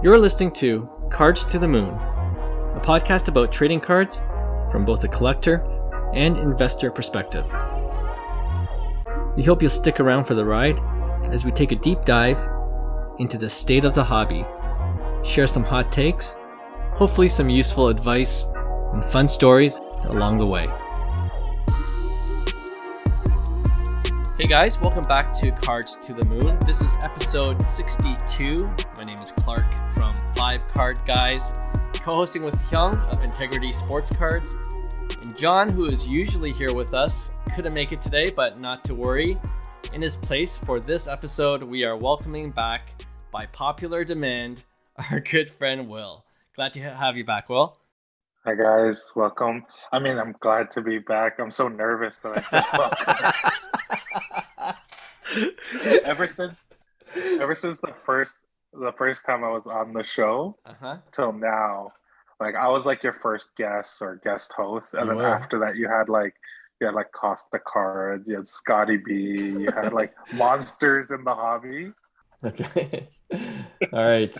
You're listening to Cards to the Moon, a podcast about trading cards from both a collector and investor perspective. We hope you'll stick around for the ride as we take a deep dive into the state of the hobby, share some hot takes, hopefully some useful advice, and fun stories along the way. Hey guys, welcome back to Cards to the Moon. This is episode 62. My name is Clark from 5 Card Guys, co-hosting with Hyung of Integrity Sports Cards. And John, who is usually here with us, couldn't make it today, but not to worry. In his place for this episode, we are welcoming back, by popular demand, our good friend Will. Glad to have you back, Will. Hi guys, welcome. I'm glad to be back. I'm so nervous that I said welcome. Ever since the first time I was on the show till now, like I was like your first guest or guest host, and then after that you had like Costa Cards, you had Scotty B, you had like monsters in the hobby. Okay. All right.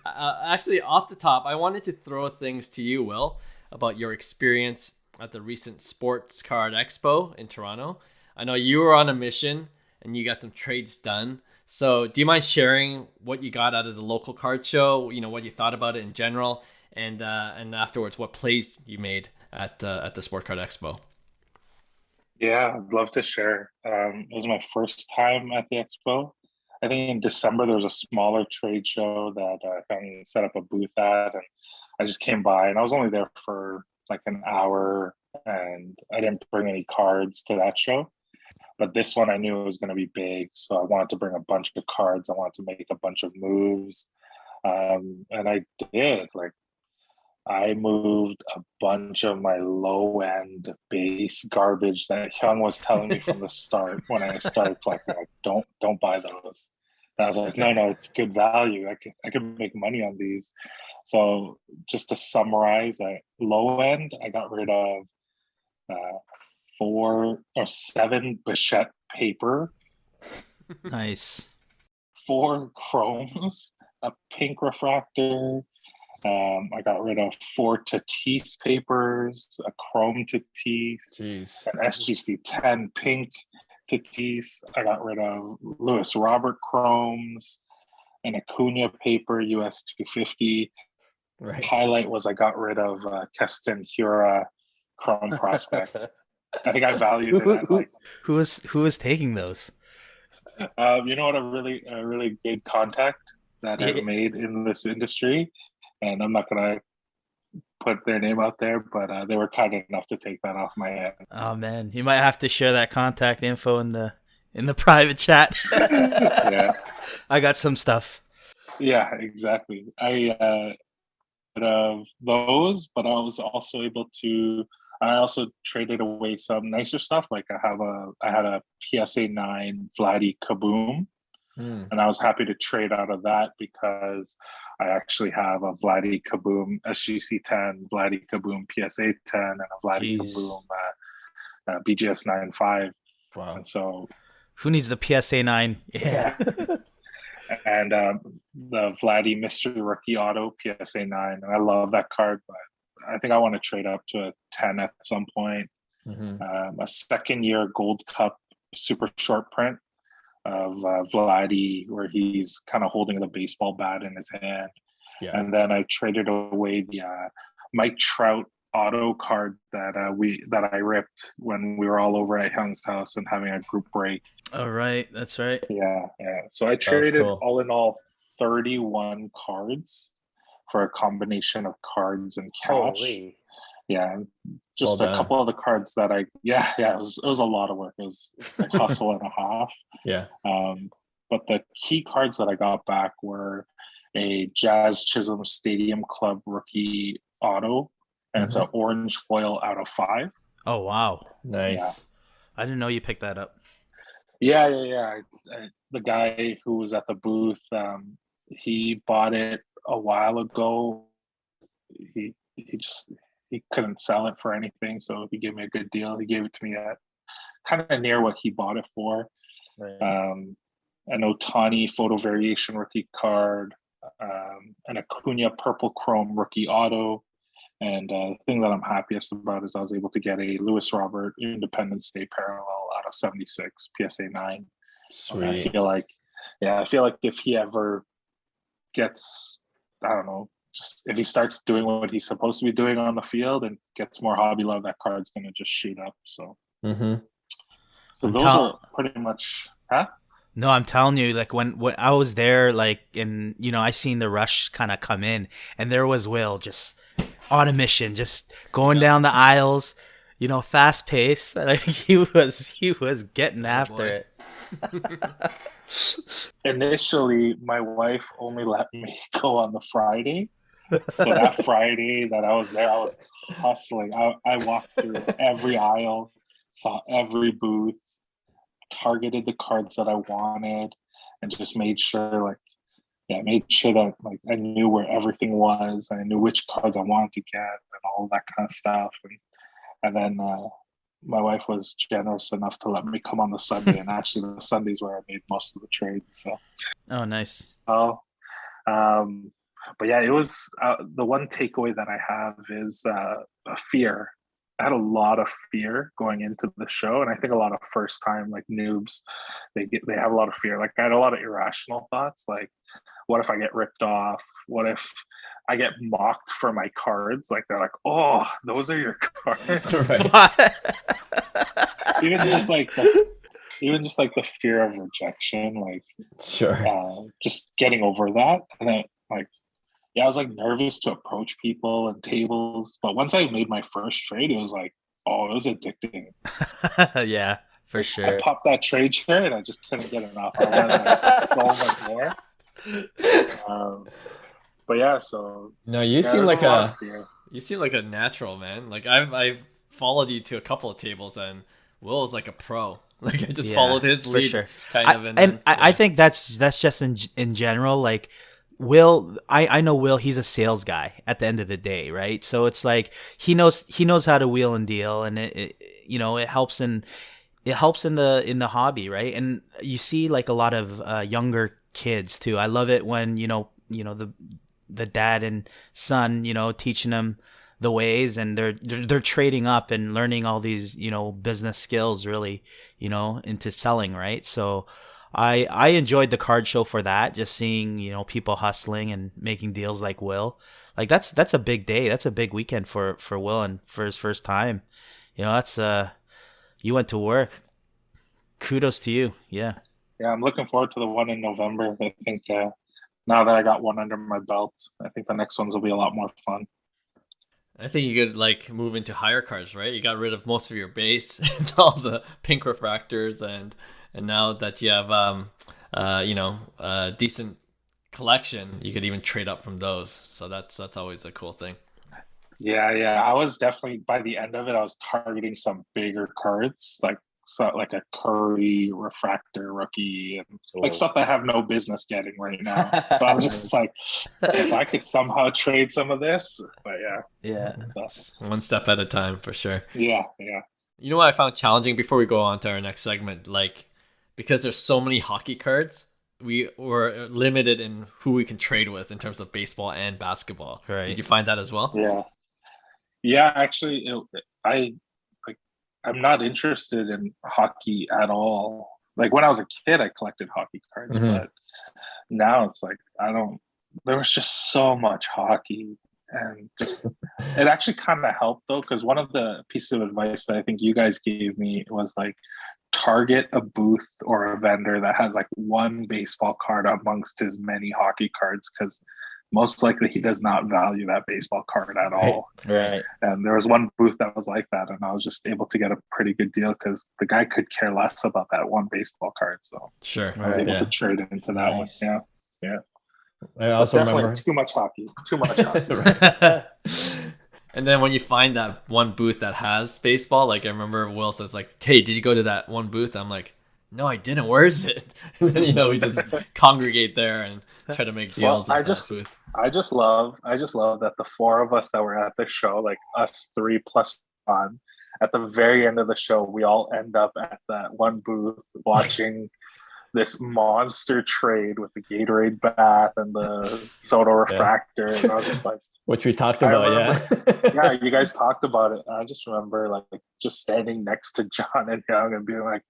Actually, off the top, I wanted to throw things to you, Will, about your experience at the recent Sports Card Expo in Toronto. I know you were on a mission and you got some trades done. So do you mind sharing what you got out of the local card show, you know, what you thought about it in general, and afterwards what plays you made at the Sport Card Expo? Yeah, I'd love to share. It was my first time at the expo. I think in December there was a smaller trade show that I set up a booth at, and I just came by, and I was only there for like an hour, and I didn't bring any cards to that show. But this one I knew it was going to be big, so I wanted to bring a bunch of cards. I wanted to make a bunch of moves, and I did. Like I moved a bunch of my low end base garbage that Hyun was telling me from the start when I started collecting. Like, don't buy those. And I was like, no, it's good value. I can make money on these. So just to summarize, low end, I got rid of 4 or 7 Bichette paper. Nice. 4 chromes, a pink refractor. I got rid of 4 Tatis papers, a chrome Tatis, an SGC 10 pink Tatis. I got rid of Lewis Robert chromes, an Acuna paper, US 250. Right. Highlight was I got rid of Keston Hiura chrome prospect. I think I valued it at like. Who was taking those? You know what? A really good contact that I've made in this industry, and I'm not gonna put their name out there, but they were kind enough to take that off my head. Oh man, you might have to share that contact info in the private chat. Yeah, I got some stuff. Yeah, exactly. I of those, but I was also able to. I also traded away some nicer stuff. Like I had a PSA 9 Vladdy Kaboom, and I was happy to trade out of that because I actually have a Vladdy Kaboom SGC 10, Vladdy Kaboom PSA 10, and a Vladdy Kaboom BGS 9.5. Wow! And so, who needs the PSA 9? Yeah. And the Vladdy Mystery Rookie Auto PSA 9, and I love that card, but I think I want to trade up to a 10 at some point. A second year Gold Cup super short print of Vladdy, where he's kind of holding the baseball bat in his hand. Yeah. And then I traded away the Mike Trout auto card that I ripped when we were all over at Hyung's house and having a group break. Oh, right. That's right. Yeah. So I traded all in all 31 cards for a combination of cards and cash. Holy. Yeah, just a couple of the cards that it was a lot of work. It was a hustle and a half. Yeah. But the key cards that I got back were a Jazz Chisholm Stadium Club rookie auto, and it's an orange foil out of 5. Oh wow, nice! Yeah. I didn't know you picked that up. Yeah. The guy who was at the booth, he bought it a while ago. He couldn't sell it for anything, so he gave me a good deal. He gave it to me at kind of near what he bought it for. Right. An Ohtani photo variation rookie card, an Acuna Purple Chrome rookie auto. And the thing that I'm happiest about is I was able to get a Lewis Robert Independence Day parallel out of 76 PSA 9. Sweet. I feel like if he ever gets, I don't know, just if he starts doing what he's supposed to be doing on the field and gets more hobby love, that card's going to just shoot up. So, so those are pretty much, huh? No, I'm telling you, like when I was there, like, and I seen the rush kind of come in, and there was Will just on a mission, just going down the aisles, fast paced. Like he was getting after it. Initially, my wife only let me go on the Friday. So that Friday that I was there, I was hustling. I walked through every aisle, saw every booth, targeted the cards that I wanted, and just made sure that like I knew where everything was, and I knew which cards I wanted to get and all that kind of stuff. And then my wife was generous enough to let me come on the Sunday, and actually the Sundays where I made most of the trades. So, oh, nice. But yeah, it was the one takeaway that I have is a fear. I had a lot of fear going into the show, and I think a lot of first time like noobs, they have a lot of fear. Like I had a lot of irrational thoughts, like what if I get ripped off? What if I get mocked for my cards? Like they're like, oh, those are your cards. Right. even just like the fear of rejection, like Sure. just getting over that. And then I was like nervous to approach people and tables, but once I made my first trade, it was like, oh, it was addicting. Yeah, for sure. I popped that trade share and I just couldn't get enough. I wanted so much more. But yeah, so no, you seem like a natural, man. Like I've followed you to a couple of tables, and Will is like a pro. Like I just followed his lead, sure. kind of. I think that's just in general, like. Will, I know Will, he's a sales guy at the end of the day, right? So it's like he knows how to wheel and deal, and it helps in the hobby, right? And you see like a lot of younger kids too. I love it when the dad and son, teaching them the ways, and they're trading up and learning all these business skills really into selling, right? So I enjoyed the card show for that, just seeing people hustling and making deals like Will. Like that's a big day. That's a big weekend for Will, and for his first time. That's you went to work. Kudos to you. Yeah. Yeah, I'm looking forward to the one in November. I think now that I got one under my belt, I think the next ones will be a lot more fun. I think you could like move into higher cards, right? You got rid of most of your base and all the pink refractors, and now that you have a decent collection, you could even trade up from those. So that's always a cool thing. Yeah. I was definitely, by the end of it, I was targeting some bigger cards, like a Curry refractor rookie, and like stuff that I have no business getting right now. But I was just like, if I could somehow trade some of this, but yeah, so. One step at a time for sure. Yeah. You know what I found challenging before we go on to our next segment, like because there's so many hockey cards, we were limited in who we can trade with in terms of baseball and basketball. Right. Did you find that as well? Yeah. Actually, I'm not interested in hockey at all. Like when I was a kid, I collected hockey cards, but now it's like there was just so much hockey, and just it actually kind of helped though, because one of the pieces of advice that I think you guys gave me was like target a booth or a vendor that has like one baseball card amongst his many hockey cards, because most likely he does not value that baseball card at all. Right. And there was one booth that was like that, and I was just able to get a pretty good deal because the guy could care less about that one baseball card. So sure, I was able to trade it into that one. Yeah. I also remember too much hockey. And then when you find that one booth that has baseball, like I remember Will says like, hey, did you go to that one booth? I'm like, no, I didn't. Where is it? And then, we just congregate there and try to make deals. Well, I just love that the four of us that were at the show, like us three plus one, at the very end of the show, we all end up at that one booth watching this monster trade with the Gatorade bath and the soda refractor. And I was just like, which we talked about, yeah, you guys talked about it. And I just remember like just standing next to John and Hyung and being like,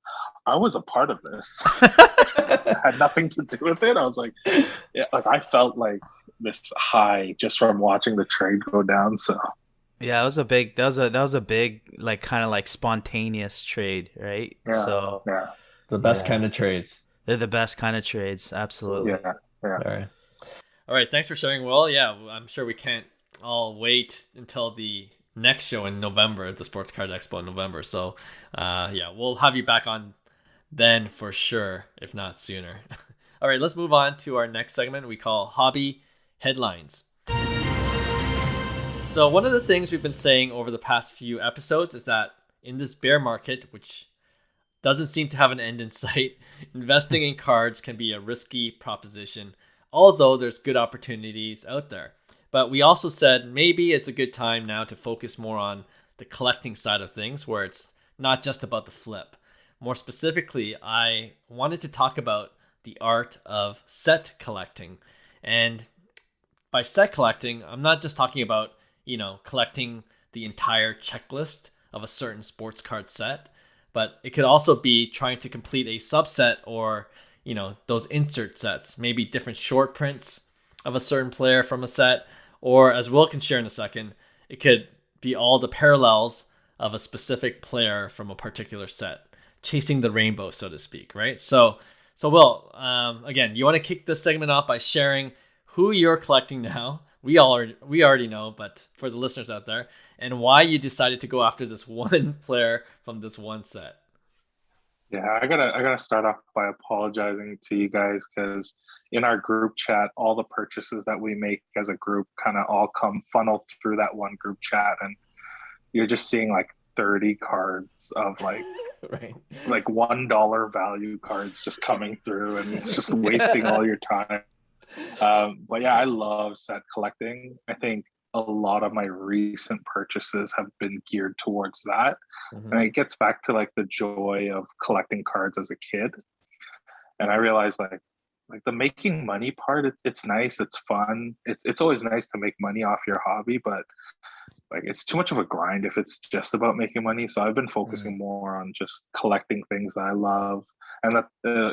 I was a part of this. Had nothing to do with it. I was like, yeah, like I felt like this high just from watching the trade go down. So yeah, that was a big like kind of like spontaneous trade, right? Yeah, so yeah, the best kind of trades. They're the best kind of trades, absolutely. Yeah. All right, thanks for sharing, Will. Yeah, I'm sure we can't all wait until the next show in November, the Sports Card Expo in November. So, yeah, we'll have you back on then for sure, if not sooner. All right, let's move on to our next segment we call Hobby Headlines. So one of the things we've been saying over the past few episodes is that in this bear market, which doesn't seem to have an end in sight, investing in cards can be a risky proposition, although there's good opportunities out there. But we also said maybe it's a good time now to focus more on the collecting side of things, where it's not just about the flip. More specifically, I wanted to talk about the art of set collecting. And by set collecting, I'm not just talking about, collecting the entire checklist of a certain sports card set, but it could also be trying to complete a subset or, those insert sets, maybe different short prints of a certain player from a set, or as Will can share in a second, it could be all the parallels of a specific player from a particular set, chasing the rainbow, so to speak, right? So Will, again, you want to kick this segment off by sharing who you're collecting now. We already know, but for the listeners out there, and why you decided to go after this one player from this one set. Yeah, I gotta start off by apologizing to you guys because in our group chat, all the purchases that we make as a group kind of all come funnel through that one group chat, and you're just seeing like 30 cards of like right. like $1 value cards just coming through, and it's just wasting all your time. But yeah, I love set collecting. I think a lot of my recent purchases have been geared towards that. Mm-hmm. And it gets back to like the joy of collecting cards as a kid. And I realized like the making money part, it's nice, it's fun. It's always nice to make money off your hobby, but like it's too much of a grind if it's just about making money. So I've been focusing more on just collecting things that I love. And that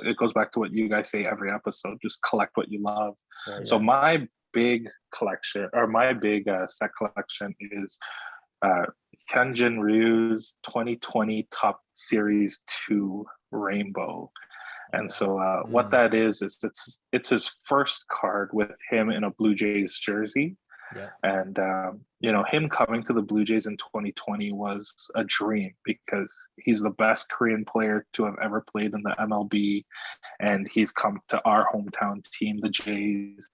it goes back to what you guys say every episode, just collect what you love. Yeah. So my big collection, or my big set collection is Hyun-Jin Ryu's 2020 Top Series 2 Rainbow. And so what that is it's his first card with him in a Blue Jays jersey. Yeah. And, him coming to the Blue Jays in 2020 was a dream because he's the best Korean player to have ever played in the MLB. And he's come to our hometown team, the Jays.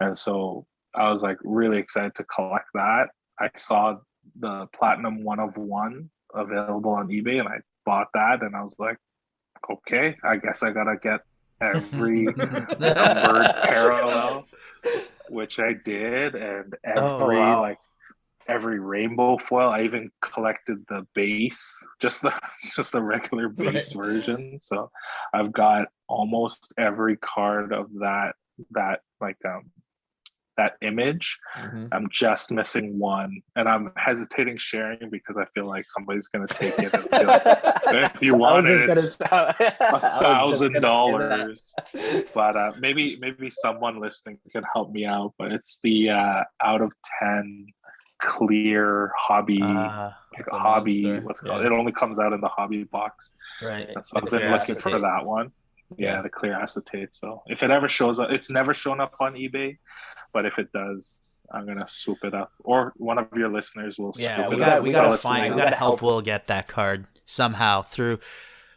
And so I was like really excited to collect that. I saw the Platinum 1 of 1 available on eBay and I bought that. And I was like, okay, I guess I got to get every numbered parallel, which I did, and every rainbow foil. I even collected the base, just the regular base version. So I've got almost every card of that image. Mm-hmm. I'm just missing one, and I'm hesitating sharing because I feel like somebody's gonna take it. And feel like, if you want it, it's $1,000. But maybe someone listening can help me out. But it's the out of 10 clear hobby hobby. What's it called? It only comes out in the hobby box. Right. So I've been looking for that one. Yeah, the clear acetate. So if it ever shows up, it's never shown up on eBay. But if it does, I'm gonna swoop it up, or one of your listeners will. Yeah, we gotta help Will get that card somehow through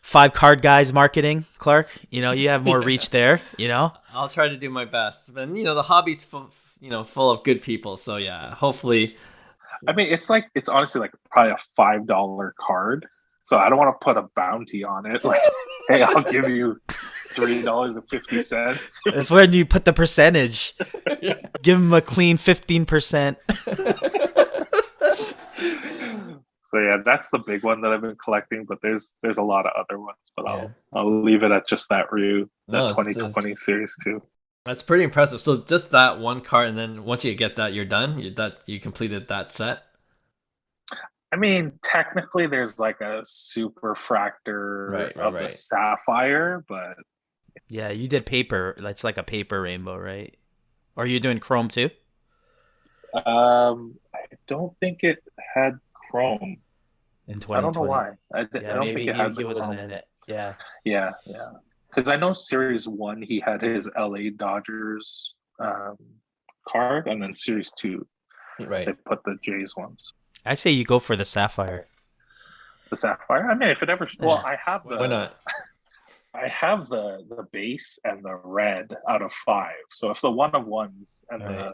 5 Card Guys marketing. Clark, you have more reach there. I'll try to do my best, and the hobby's full of good people. So yeah, hopefully. I mean, it's honestly like probably a $5 card. So I don't want to put a bounty on it. Like, hey, I'll give you $3.50. That's where you put the percentage. Give him a clean 15%. So yeah, that's the big one that I've been collecting. But there's a lot of other ones. But Yeah. I'll leave it at just that Ryu, the No, 2020 Series 2. That's pretty impressive. So just that one card, and then once you get that, you're done. You completed that set. I mean, technically, there's like a super fractor of the Right. sapphire, but Yeah, you did paper. It's like a paper rainbow, right? Or you doing chrome too? I don't think it had chrome. In I don't know 2020. why. I Yeah, don't maybe think it had he the wasn't chrome. in it. Yeah. Yeah. Because I know Series 1, he had his LA Dodgers card, and then Series 2, Right. they put the Jays ones. I say you go for the sapphire. The sapphire. I mean, if it ever. Well, I have the. Why not? I have the base and the red out of 5. So if the one of ones and Right.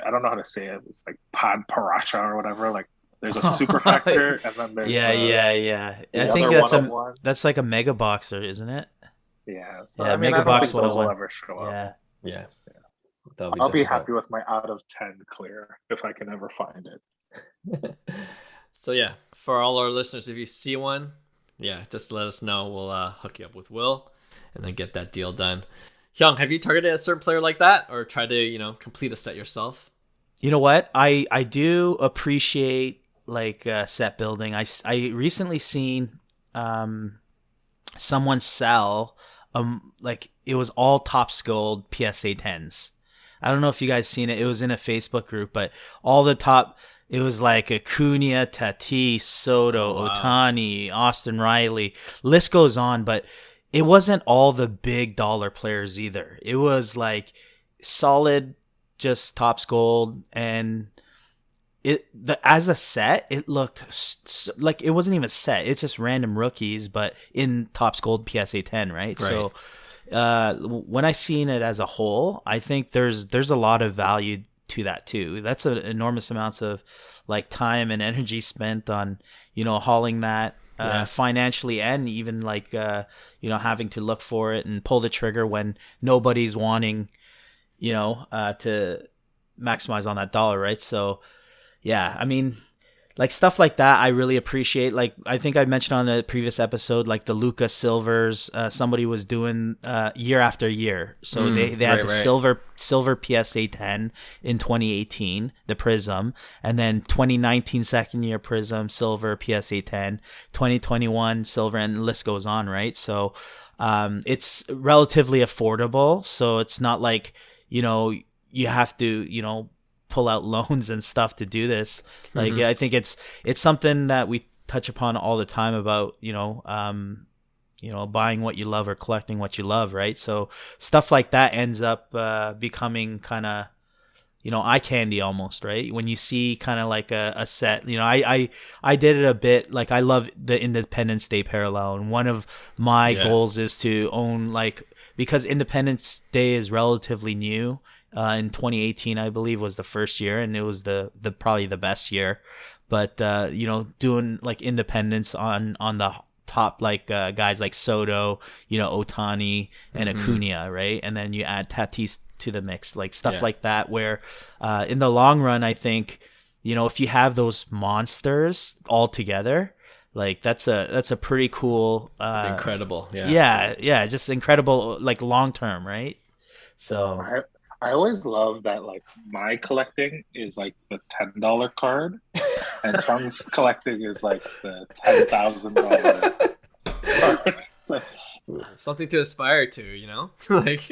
I don't know how to say it. It's like Pad Parasha or whatever. Like there's a super factor, and then there's Yeah. the I think other one-of-one. that's like a mega boxer, isn't it? Yeah. So, Yeah, I mean, Mega I don't Box think those will 101. ever show up. Yeah. Yeah. I'll be happy with my out of 10 clear if I can ever find it. So yeah, for all our listeners, if you see one, yeah, just let us know. We'll hook you up with Will, and then get that deal done. Hyung, have you targeted a certain player like that, or try to complete a set yourself? You know what? I do appreciate like set building. I recently seen someone sell like it was all Topps Gold PSA 10s. I don't know if you guys seen it. It was in a Facebook group, but all the top. It was like Acuna, Tatis, Soto, Wow. Ohtani, Austin Riley. List goes on, but it wasn't all the big dollar players either. It was like solid, just Topps Gold, and as a set, it looked like it wasn't even set. It's just random rookies, but in Topps Gold PSA 10, right? So when I seen it as a whole, I think there's a lot of value to that too. That's an enormous amounts of like time and energy spent on hauling that financially, and even like having to look for it and pull the trigger when nobody's wanting to maximize on that dollar, right? So yeah, I mean, like stuff like that I really appreciate. Like I think I mentioned on a previous episode, like the Luca Silvers, somebody was doing year after year. So they had the silver PSA 10 in 2018, the Prism, and then 2019 second year Prism, silver PSA 10, 2021 silver, and the list goes on, right? So it's relatively affordable. So it's not like, you have to, pull out loans and stuff to do this. Like I think it's something that we touch upon all the time about buying what you love or collecting what you love, right? So stuff like that ends up becoming kind of eye candy almost, right? When you see kind of like a set, I did it a bit. Like I love the Independence Day parallel, and one of my goals is to own, like, because Independence Day is relatively new. In 2018, I believe, was the first year, and it was the probably the best year. But doing like Independence on the top, like guys like Soto, Ohtani and Acuna, right? And then you add Tatis to the mix, like stuff like that. Where in the long run, I think if you have those monsters all together, like that's a pretty cool, Incredible, Mm-hmm. just incredible, like long term, right? So. I always love that, like, my collecting is like the $10 card, and Hyung's collecting is like the $10,000 card. It's like, something to aspire to, like.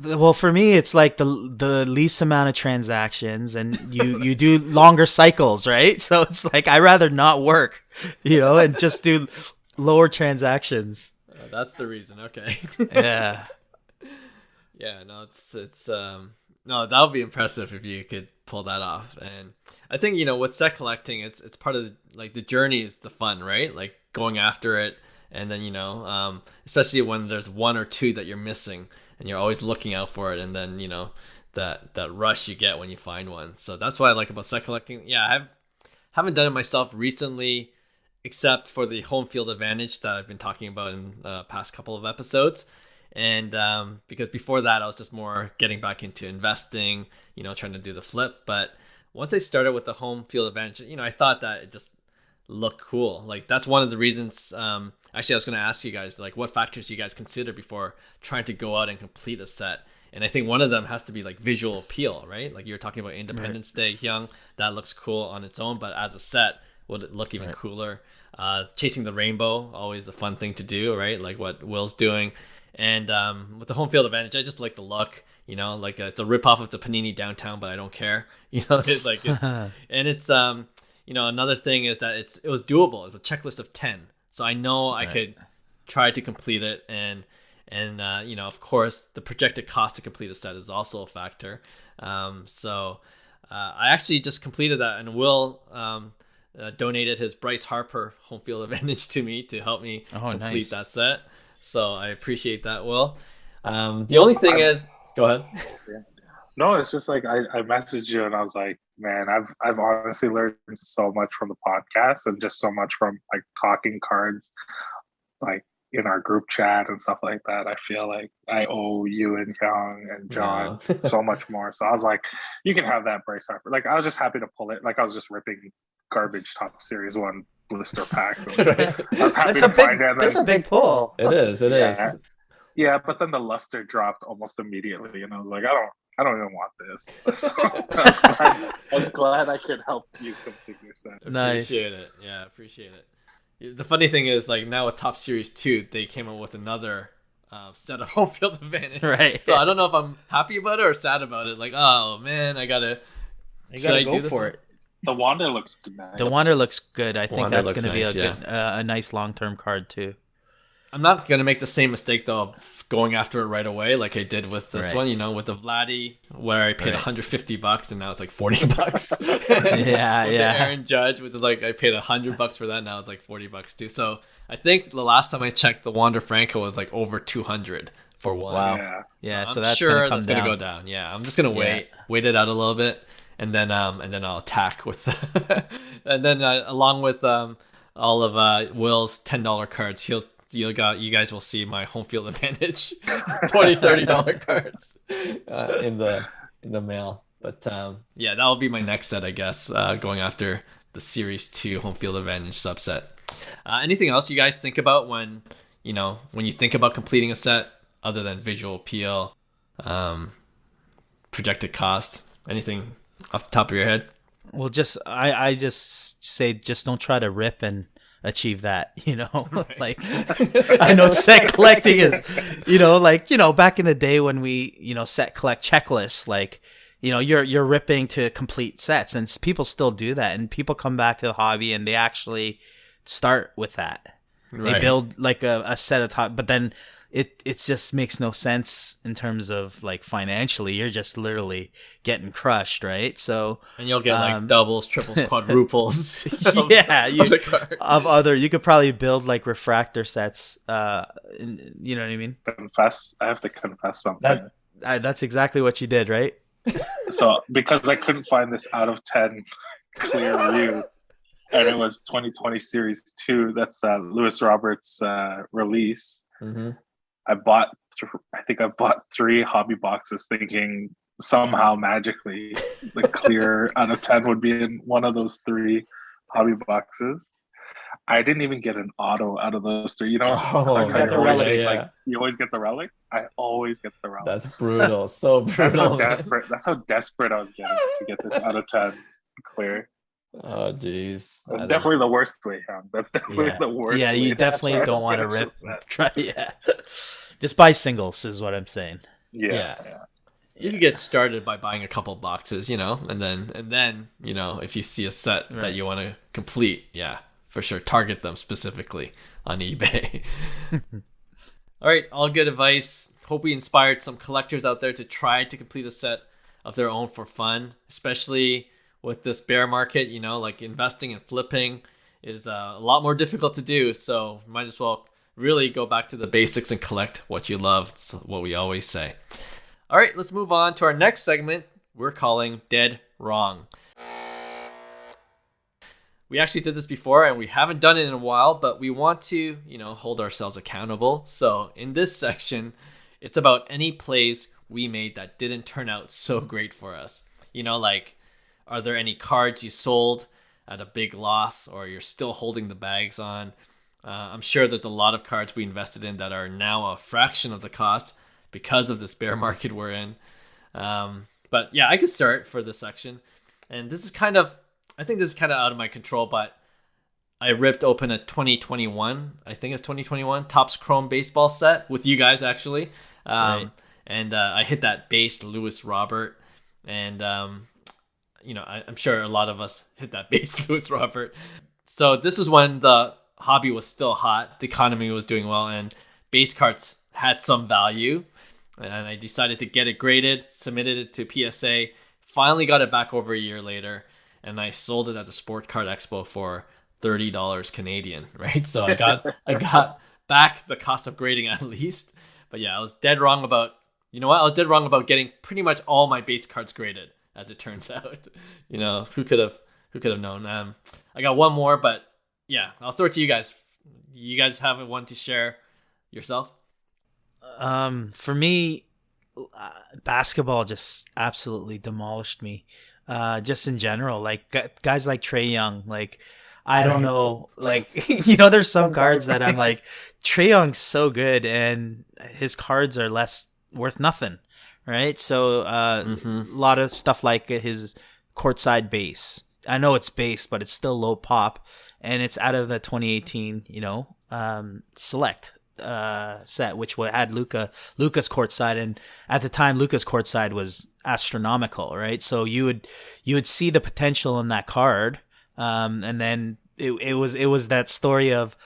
Well, for me, it's like the least amount of transactions, and you do longer cycles, right? So it's like I rather not work, and just do lower transactions. That's the reason. Okay. Yeah. Yeah, no, it's no, that would be impressive if you could pull that off. And I think with set collecting, it's part of the journey is the fun, right? Like going after it, and then especially when there's one or two that you're missing, and you're always looking out for it, and then that rush you get when you find one. So that's what I like about set collecting. Yeah, I haven't done it myself recently, except for the home field advantage that I've been talking about in the past couple of episodes. And because before that I was just more getting back into investing, trying to do the flip. But once I started with the home field advantage, I thought that look cool. Like that's one of the reasons. Actually, I was going to ask you guys like what factors you guys consider before trying to go out and complete a set. And I think one of them has to be like visual appeal, right? Like you were talking about Independence Day, Hyung, that looks cool on its own, but as a set, would it look even cooler? Chasing the rainbow, always the fun thing to do, right? Like what Will's doing. And with the home field advantage, I just like the look, you know, like it's a ripoff of the Panini Downtown, but I don't care, you know. It's like it's you know, another thing is that it was doable. It's a checklist of 10, so I know I could try to complete it. And you know, of course, the projected cost to complete a set is also a factor. So I actually just completed that, and Will donated his Bryce Harper home field advantage to me to help me complete that set. So I appreciate that, Will. The only thing is, go ahead. No, it's just like I messaged you and I was like, man, I've honestly learned so much from the podcast and just so much from like talking cards, like in our group chat and stuff like that. I feel like I owe you and Hyung and John so much more. So I was like, you can have that Bryce Harper. Like I was just happy to pull it. Like I was just ripping garbage Top Series 1 blister packs. And I was happy to find it. That's a big pull. It is. Yeah, but then the luster dropped almost immediately, and I was like, I don't even want this. So I was glad I could help you complete your set. Nice. Appreciate it. Yeah, appreciate it. The funny thing is, like now with Top Series 2, they came up with another set of home field advantage. Right. So I don't know if I'm happy about it or sad about it. Like, oh man, I gotta go for it. The Wander looks good. Now. The Wander looks good. I think Wander that's going to nice, be a nice long-term card too. I'm not going to make the same mistake though of going after it right away like I did with this one, you know, with the Vladdy where I paid $150 and now it's like $40. Yeah. Aaron Judge, which is like I paid $100 for that, now it's like $40 too. So I think the last time I checked, the Wander Franco was like over 200 for one. Wow. Yeah. So so I'm that's sure gonna that's going to go down. Yeah, I'm just going to wait it out a little bit. And then I'll attack with, and then along with all of Will's $10 cards, you guys will see my home field advantage $20-$30 cards in the mail. But yeah, that'll be my next set, I guess. Going after the Series 2 home field advantage subset. Anything else you guys think about when you think about completing a set other than visual appeal, projected cost? Anything off the top of your head? Well, I just say just don't try to rip and achieve that, you know. Like I know set collecting is, back in the day when we, set collect checklists, like, you're ripping to complete sets, and people still do that, and people come back to the hobby and they actually start with that. Right. They build like a set of top, but then it just makes no sense in terms of like financially. You're just literally getting crushed, right? So and you'll get like doubles, triples, quadruples. You could probably build like refractor sets. You know what I mean? I have to confess something. That's exactly what you did, right? So because I couldn't find this out of 10 clear Ryu, and it was 2020 Series 2. That's Lewis Roberts' release. Mm-hmm. I bought 3 hobby boxes thinking somehow magically the clear out of 10 would be in one of those 3 hobby boxes. I didn't even get an auto out of those 3. You know, you always get the relics. I always get the relics. That's brutal. So brutal. That's how desperate I was getting to get this out of 10 clear. Oh jeez, that's definitely the worst way, Hyun. That's definitely the worst. Yeah, you definitely don't want to rip. Try, just buy singles is what I'm saying. Yeah. You can get started by buying a couple boxes, and then if you see a set that you want to complete, for sure, target them specifically on eBay. All right, all good advice. Hope we inspired some collectors out there to try to complete a set of their own for fun, especially with this bear market. Like investing and flipping is a lot more difficult to do. So might as well really go back to the basics and collect what you love. That's what we always say. All right, let's move on to our next segment we're calling Dead Wrong. We actually did this before and we haven't done it in a while, but we want to, hold ourselves accountable. So in this section, it's about any plays we made that didn't turn out so great for us. Like, are there any cards you sold at a big loss, or you're still holding the bags on. I'm sure there's a lot of cards we invested in that are now a fraction of the cost because of this bear market we're in. But yeah, I could start for this section. And this is I think this is kind of out of my control, but I ripped open a 2021, I think it's 2021 Topps Chrome baseball set with you guys actually. Right. And I hit that base Lewis Robert. And, I'm sure a lot of us hit that base Lewis Robert. So this was when the hobby was still hot. The economy was doing well and base cards had some value. And I decided to get it graded, submitted it to PSA, finally got it back over a year later. And I sold it at the Sport Card Expo for $30 Canadian, right? So I got back the cost of grading at least. But yeah, I was dead wrong about, I was dead wrong about getting pretty much all my base cards graded, as it turns out. Who could have known? I got one more, but yeah, I'll throw it to you guys. You guys have one to share yourself? For me, basketball just absolutely demolished me. Just in general, like guys like Trae Young, like I don't know, like there's some cards that I'm like, Trae Young's so good, and his cards are worth nothing, right? So a lot of stuff like his courtside base. I know it's base, but it's still low pop, and it's out of the 2018, select set, which had Luka's courtside, and at the time Luka's courtside was astronomical, right? So you would see the potential in that card, and then it was that story of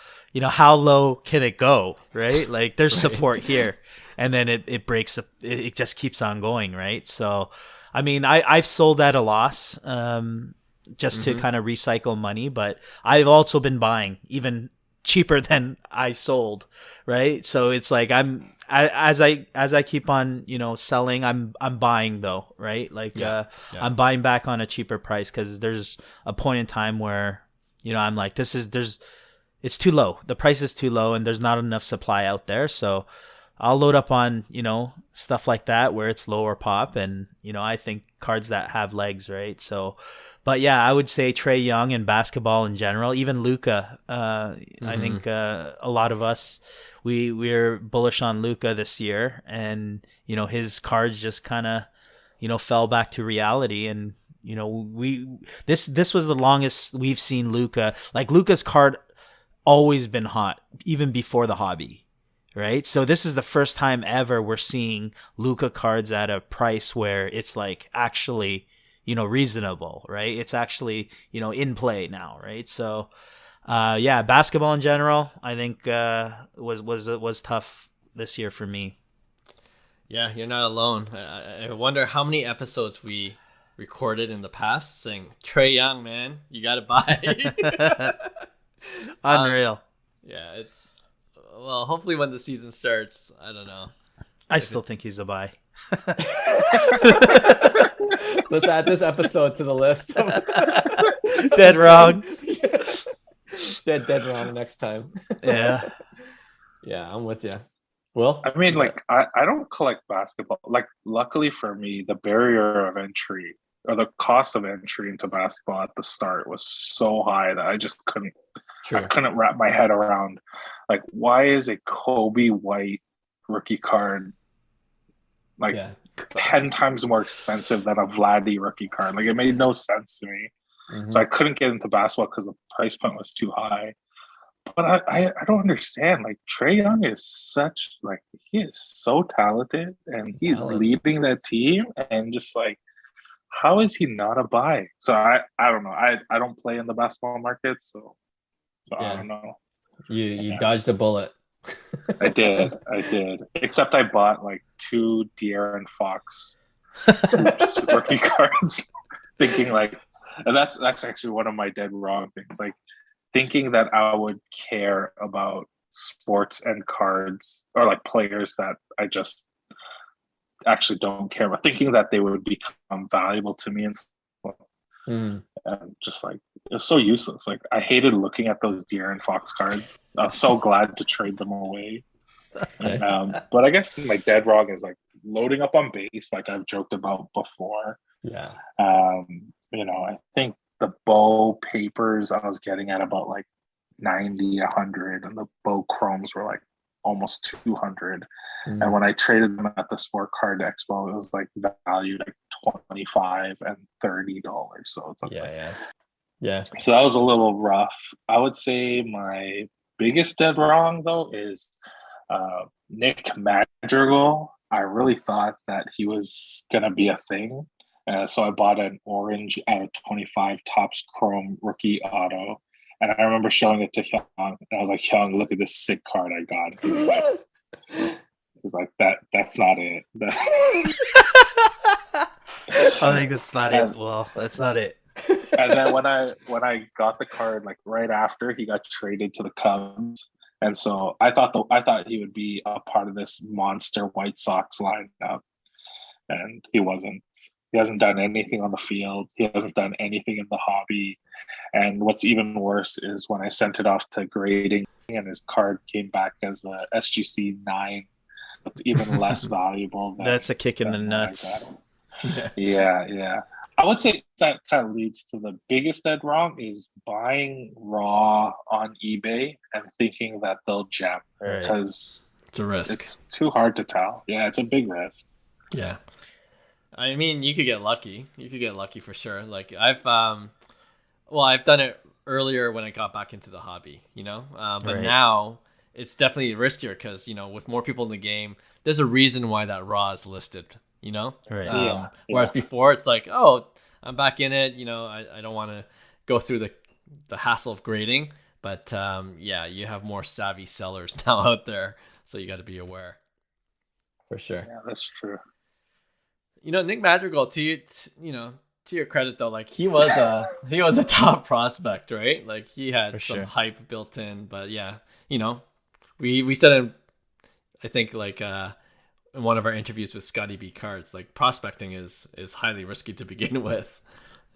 how low can it go, right? Like there's support here, and then it breaks up, it just keeps on going, right? So I mean, I've sold at a loss just to kind of recycle money, but I've also been buying even cheaper than I sold, right? So it's like as I keep on selling, I'm buying though, right? Like I'm buying back on a cheaper price, because there's a point in time where I'm like, it's too low, the price is too low, and there's not enough supply out there. So I'll load up on stuff like that where it's lower pop, and I think cards that have legs, right? So but yeah, I would say Trae Young and basketball in general, even Luka. I think a lot of us, we're bullish on Luka this year, and his cards just kind of fell back to reality, and this was the longest we've seen Luka. Like Luka's card always been hot, even before the hobby, right? So this is the first time ever we're seeing Luka cards at a price where it's like actually reasonable, right? It's actually, in play now, right? So, basketball in general, I think, was tough this year for me. Yeah, you're not alone. I wonder how many episodes we recorded in the past saying, Trae Young, man, you got to buy. Unreal. Yeah, hopefully when the season starts, I don't know. I still think he's a buy. Let's add this episode to the list. Dead wrong. Dead wrong next time. Yeah. Yeah, I'm with you. Well, I mean, like, I don't collect basketball. Like, luckily for me, the barrier of entry, or the cost of entry into basketball at the start, was so high that I just couldn't wrap my head around, like, why is a Kobe White rookie card like 10 times more expensive than a Vladdy rookie card? Like, it made no sense to me. So I couldn't get into basketball because the price point was too high. But I don't understand. Like, Trae Young is he is so talented, and he's leading that team, and just like, how is he not a buy? So I don't know. I don't play in the basketball market, so I don't know. You dodged a bullet. I did. Except I bought like 2 De'Aaron Fox rookie cards, thinking like, and that's actually one of my dead wrong things. Like, thinking that I would care about sports and cards, or like players that I just actually don't care about, thinking that they would become valuable to me, and just like, it's so useless. Like, I hated looking at those De'Aaron Fox cards. I was so glad to trade them away. But I guess my dead wrong is like loading up on base, like I've joked about before. Yeah. I think the bow papers I was getting at about like 90, 100, and the bow chromes were like almost 200. And when I traded them at the Sport Card Expo, it was like valued like $25 and $30. So it's like, Yeah. so that was a little rough. I would say my biggest dead wrong though is Nick Madrigal. I really thought that he was gonna be a thing. So I bought an orange out of 25 Topps Chrome rookie auto. And I remember showing it to Hyung, and I was like, Hyung, look at this sick card I got. He's like, that's not it. I think that's not it. Well, that's not it. And then when I got the card, like right after, he got traded to the Cubs. And so I thought he would be a part of this monster White Sox lineup. And he wasn't. He hasn't done anything on the field. He hasn't done anything in the hobby. And what's even worse is when I sent it off to grading and his card came back as a SGC 9. It's even less valuable. That's a kick in the nuts. Yeah. I would say that kind of leads to the biggest dead wrong is buying raw on eBay and thinking that they'll gem because it's a risk. It's too hard to tell. Yeah, it's a big risk. Yeah. I mean, you could get lucky. You could get lucky for sure. Like I've done it earlier when I got back into the hobby, but now it's definitely riskier because, with more people in the game, there's a reason why that raw is listed, Right. Whereas before it's like, oh, I'm back in it. I don't want to go through the hassle of grading, but you have more savvy sellers now out there. So you got to be aware. For sure. Yeah, that's true. Nick Madrigal, to your credit though, like he was a top prospect, right? Like he had some hype built in, but we said it, I think like in one of our interviews with Scotty B Cards, like prospecting is highly risky to begin with.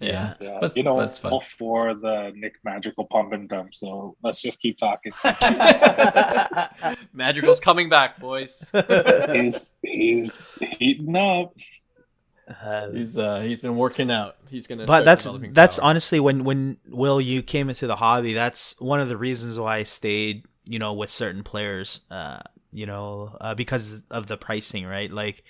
Yeah. But it's all for the Nick Madrigal pump and dump. So let's just keep talking. Madrigal's coming back, boys. He's heating up. He's been working out. He's gonna. But that's honestly when Will, you came into the hobby. That's one of the reasons why I stayed. With certain players. Because of the pricing, right? Like,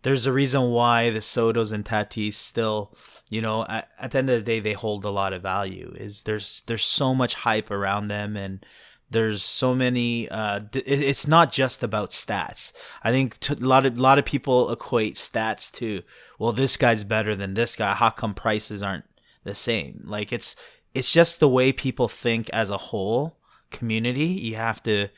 there's a reason why the Sotos and Tatis still, at the end of the day, they hold a lot of value. Is there's so much hype around them, and there's so many. It's not just about stats. I think a lot of people equate stats to, well, this guy's better than this guy. How come prices aren't the same? Like it's just the way people think as a whole community. You have to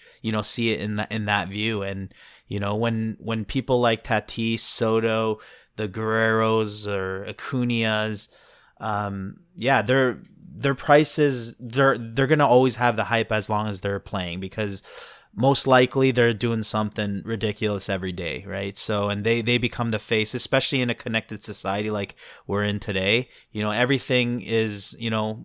see it in that view. And when people like Tatis, Soto, the Guerreros or Acuñas, their prices, they're gonna always have the hype as long as they're playing, because most likely they're doing something ridiculous every day, right? So, and they become the face, especially in a connected society like we're in today. Everything is,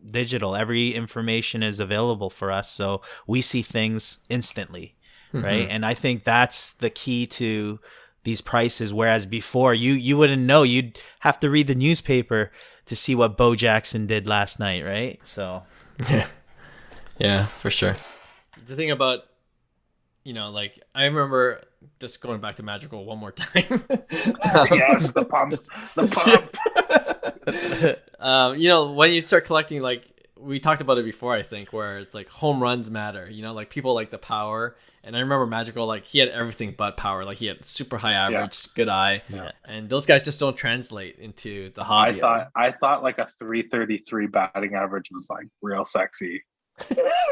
digital. Every information is available for us. So we see things instantly, right? And I think that's the key to these prices. Whereas before, you wouldn't know. You'd have to read the newspaper to see what Bo Jackson did last night, right? So, yeah, for sure. The thing about, like I remember just going back to Madrigal one more time. Yes, the pump. When you start collecting, like we talked about it before, I think, where it's like home runs matter. Like people like the power, and I remember Madrigal, like he had everything but power. Like he had super high average, good eye, and those guys just don't translate into the hobby. I thought like a 333 batting average was like real sexy.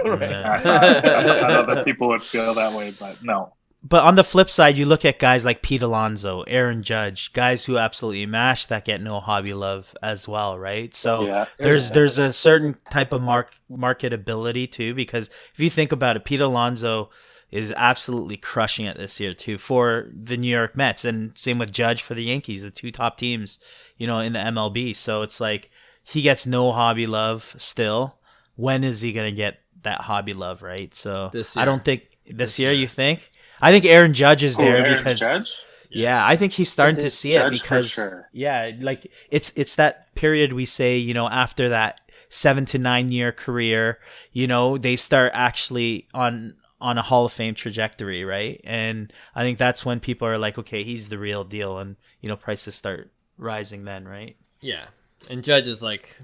Right. I thought other people would feel that way, but no. But on the flip side, you look at guys like Pete Alonso, Aaron Judge, guys who absolutely mash that get no hobby love as well, right? So there's a certain type of marketability too, because if you think about it, Pete Alonso is absolutely crushing it this year too for the New York Mets, and same with Judge for the Yankees, the two top teams, in the MLB. So it's like he gets no hobby love still. When is he going to get that hobby love, right? So I don't think this year, you think? I think Aaron Judge is there because Judge? Yeah, I think he's starting to see it Judge for because sure. like it's that period we say, after that 7 to 9 year career, they start actually on a Hall of Fame trajectory, right? And I think that's when people are like, okay, he's the real deal, and prices start rising then, right? Yeah, and Judge is like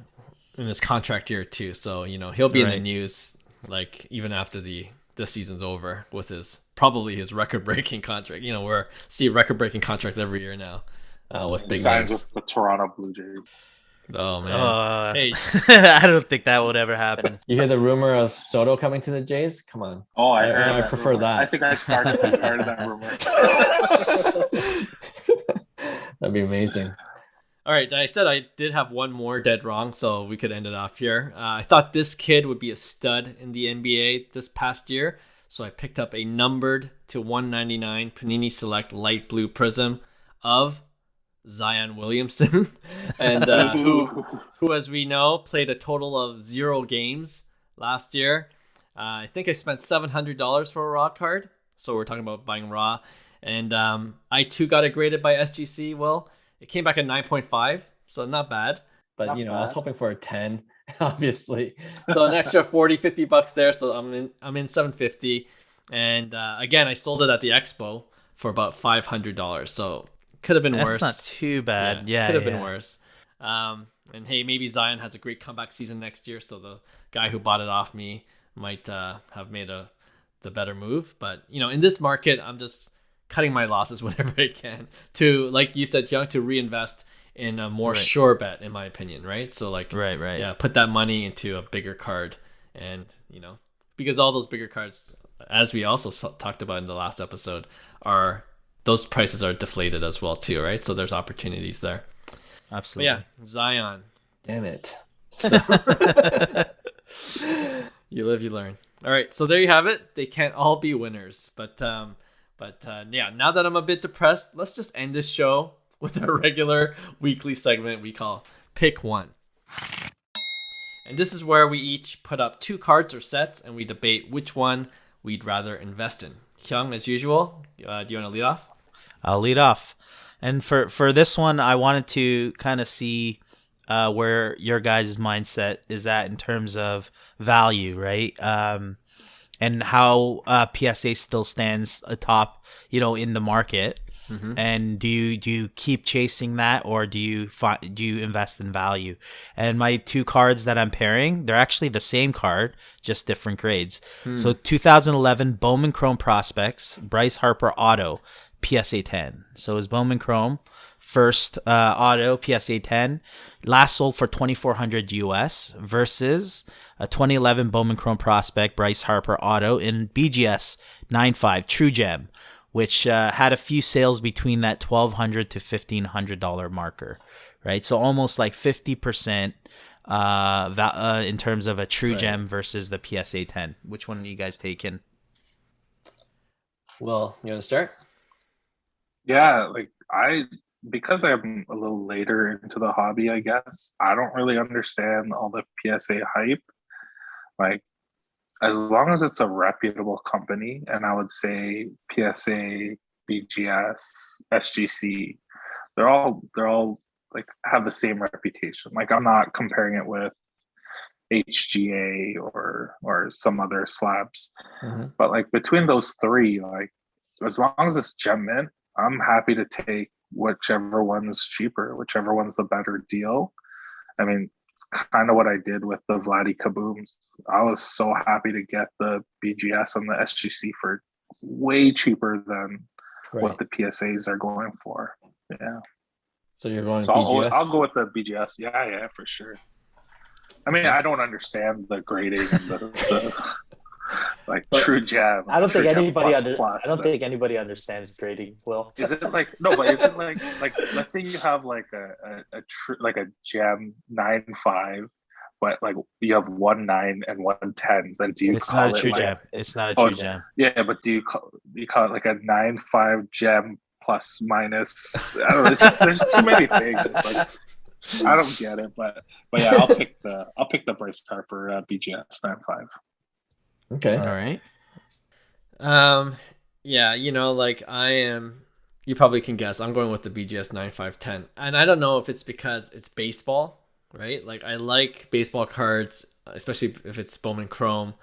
in his contract year too, so he'll be in the news like even after the season's over with his record-breaking contract. We're see record-breaking contracts every year now with big Signs names. with the Toronto Blue Jays. Oh man, hey, I don't think that would ever happen. You hear the rumor of Soto coming to the Jays? Come on. Oh, I heard. I that prefer rumor. that. I think I started that rumor. That'd be amazing. all right, I said I did have one more dead wrong, so we could end it off here. I thought this kid would be a stud in the NBA this past year, so I picked up a numbered to 199 Panini Select Light Blue Prism of Zion Williamson, and who, as we know, played a total of 0 games last year. I think I spent $700 for a raw card, so we're talking about buying raw. And I too got it graded by SGC. Well, it came back at 9.5, so not bad. But Not I bad. was hoping for a 10, obviously. So an extra 40, 50 bucks there. So I'm in 750. And again, I sold it at the expo for about $500. So could have been worse. That's not too bad. Yeah, could have been worse. And hey, maybe Zion has a great comeback season next year, so the guy who bought it off me might have made the better move. But in this market, I'm just cutting my losses whenever I can to, like you said, Hyung, to reinvest in a more sure bet, in my opinion, right? So like, right, yeah, put that money into a bigger card, and because all those bigger cards, as we also talked about in the last episode, those prices are deflated as well too, right? So there's opportunities there. Absolutely. But yeah, Zion. Damn it. You live, you learn. All right, so there you have it. They can't all be winners, but yeah. Now that I'm a bit depressed, let's just end this show with our regular weekly segment we call Pick One. And this is where we each put up 2 cards or sets, and we debate which one we'd rather invest in. Hyung, as usual, do you want to lead off? I'll lead off. And for this one, I wanted to kind of see where your guys' mindset is at in terms of value, right? And how PSA still stands atop, in the market. Mm-hmm. And do you keep chasing that, or do you invest in value? And my 2 cards that I'm pairing, they're actually the same card, just different grades. So 2011 Bowman Chrome Prospects, Bryce Harper Auto, PSA 10. So is Bowman Chrome first auto, PSA 10, last sold for $2,400 US, versus a 2011 Bowman Chrome Prospect Bryce Harper Auto in BGS 95 True Gem, which had a few sales between that $1,200 to $1,500 marker, right? So almost like 50% in terms of a True Gem versus the PSA 10. Which one are you guys taking? Well, you want to start? Yeah, because I'm a little later into the hobby, I guess, I don't really understand all the PSA hype. Like, as long as it's a reputable company, and I would say PSA, BGS, SGC, they're all like have the same reputation. Like, I'm not comparing it with HGA or some other slabs. Mm-hmm. But like between those 3, like as long as it's gem mint, I'm happy to take whichever one's cheaper, whichever one's the better deal. I mean, it's kind of what I did with the Vladdy Kabooms. I was so happy to get the BGS and the SGC for way cheaper than what the PSAs are going for. Yeah. So you're going BGS? I'll go with the BGS. Yeah, for sure. I mean, I don't understand the grading and the like True Gem. I don't think anybody plus. I don't think anybody understands grading. Will, is it like no? But is it like let's say you have like a Gem 9.5, but like you have 1.9 and 1.10. Then do you? It's not a True Gem. It's not a True Gem. Yeah, but do you call it like a 9.5 Gem plus minus? I don't know. It's just there's too many things. It's like, I don't get it, but yeah, I'll pick the Bryce Harper BGS 9.5. Okay. All right. Yeah, like I am you probably can guess. I'm going with the BGS 9510. And I don't know if it's because it's baseball, right? Like I like baseball cards, especially if it's Bowman Chrome.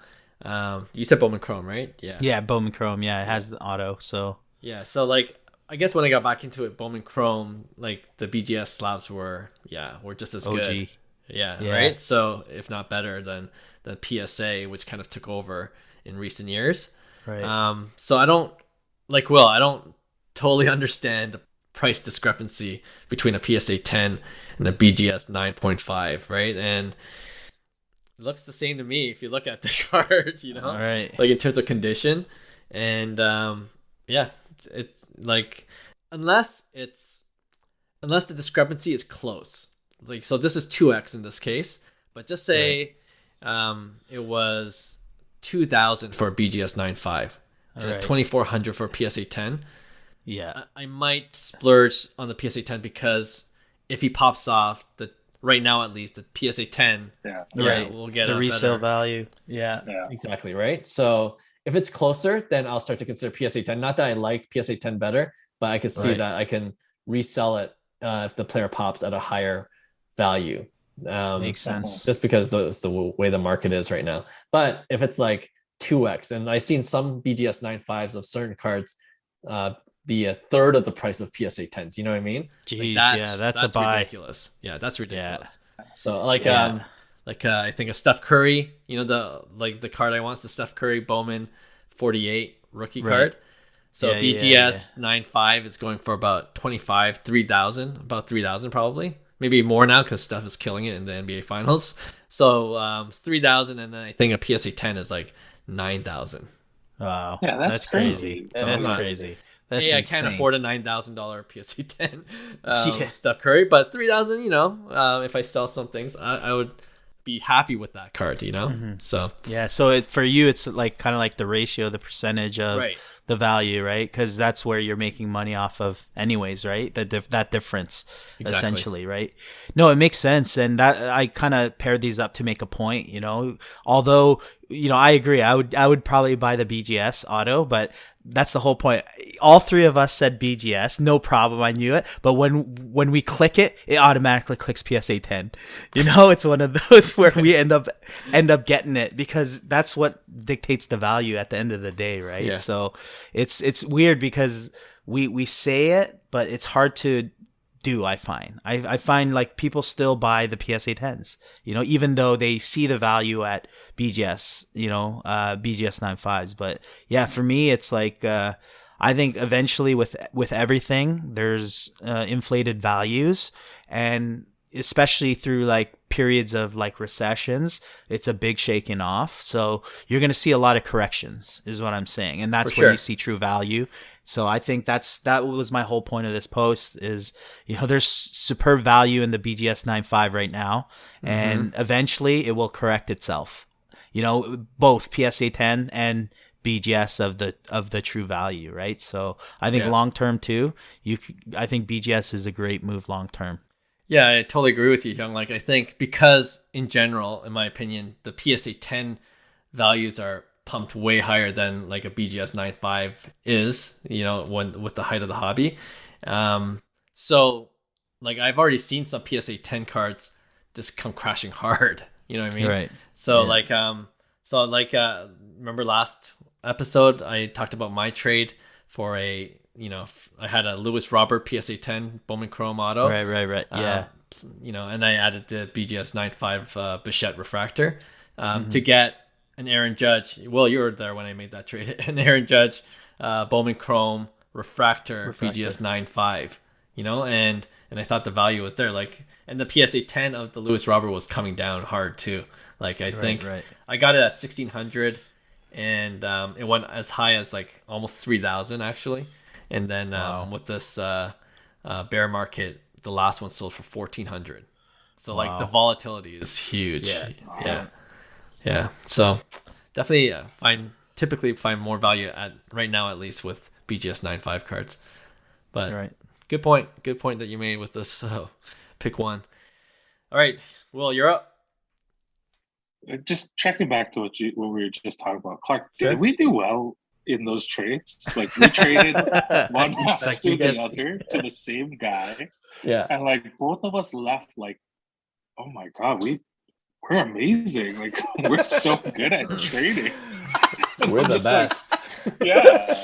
You said Bowman Chrome, right? Yeah. Yeah, Bowman Chrome. Yeah, it has the auto. So Yeah. So like, I guess when I got back into it, Bowman Chrome, like the BGS slabs were just as good. OG. Yeah, Yeah. right. So if not better than the PSA, which kind of took over in recent years. Right. So I don't like Will. I don't totally understand the price discrepancy between a PSA 10 and a BGS 9.5, right? And it looks the same to me if you look at the card, All right. like in terms of condition, and yeah, it's like unless it's unless the discrepancy is close, like so this is 2x in this case, but just say it was 2,000 for a BGS 9.5 and Alright. 2,400 for a PSA 10. Yeah. I might splurge on the PSA 10 because if he pops off, the right now at least the PSA 10, Right. we'll get the a resale better, value. Yeah. Exactly, right? So if it's closer, then I'll start to consider PSA 10. Not that I like PSA 10 better, but I can see Right. that I can resell it if the player pops at a higher value. Makes sense. Just because it's the way the market is right now. But if it's like 2x, and I've seen some BGS 9.5s of certain cards be a third of the price of PSA 10s. You know what I mean? Jeez, like that's a buy. ridiculous. Yeah, that's ridiculous. So Yeah. I think a Steph Curry, the card I want is the Steph Curry Bowman 48 rookie Right. card. So Yeah, BGS 9.5 is going for about 3,000, about 3,000 probably. Maybe more now because Steph is killing it in the NBA Finals. So it's 3,000, and then I think a PSA 10 is like 9,000. Wow. Yeah, that's crazy. crazy. That's So crazy. That's I insane. can't afford a $9,000 PSA 10 Yeah. Steph Curry, but 3,000, if I sell some things, I would be happy with that card, Mm-hmm. So Yeah, so for you, it's like kind of like the ratio, the percentage of Right. the value, right? Because that's where you're making money off of, anyways, right? That difference, Exactly. essentially, right? No, it makes sense, and that I kind of paired these up to make a point. Although I agree, I would probably buy the BGS auto, but that's the whole point. All three of us said BGS, no problem. I knew it, but when we click it, it automatically clicks PSA 10. It's one of those where we end up getting it because that's what dictates the value at the end of the day, right? Yeah. So it's weird because we say it, but it's hard to do. I find like people still buy the PSA 10s, even though they see the value at BGS, BGS 9.5s. But yeah, for me, it's like, I think eventually with everything, there's inflated values, and especially through like periods of like recessions, it's a big shaking off. So you're going to see a lot of corrections is what I'm saying. And that's For where sure. you see true value. So I think that was my whole point of this post is, there's superb value in the BGS 9.5 right now, and eventually it will correct itself. Both PSA 10 and BGS of the true value, right? So I think long term too, I think BGS is a great move long term. Yeah, I totally agree with you, Hyung. Like, I think because in general, in my opinion, the PSA 10 values are pumped way higher than like a BGS 9.5 is, with the height of the hobby. So like I've already seen some PSA 10 cards just come crashing hard. You know what I mean? Right. So Yeah. remember last episode I talked about my trade for I had a Lewis Robert PSA 10 Bowman Chrome auto. Right. Yeah. And I added the BGS 9.5 Bichette refractor to get an Aaron Judge. Well, you were there when I made that trade. An Aaron Judge Bowman Chrome refractor. BGS 9.5. And I thought the value was there. Like, and the PSA 10 of the Lewis Robert was coming down hard too. Like I think I got it at 1,600, and it went as high as like almost 3,000 actually. And then with this bear market, the last one sold for 1,400. So like the volatility is huge. Yeah. So definitely typically find more value right now, at least with BGS 9.5 cards. But good point that you made with this pick one. All right, Will, you're up. Just checking back to what we were just talking about, Clark. Sure. Did we do well in those trades. Like we traded one It's like after you the guys- other to the same guy, Yeah. and like both of us left like, oh my god, we're amazing. Like we're so good at trading. We're I'm the just like, best. yeah.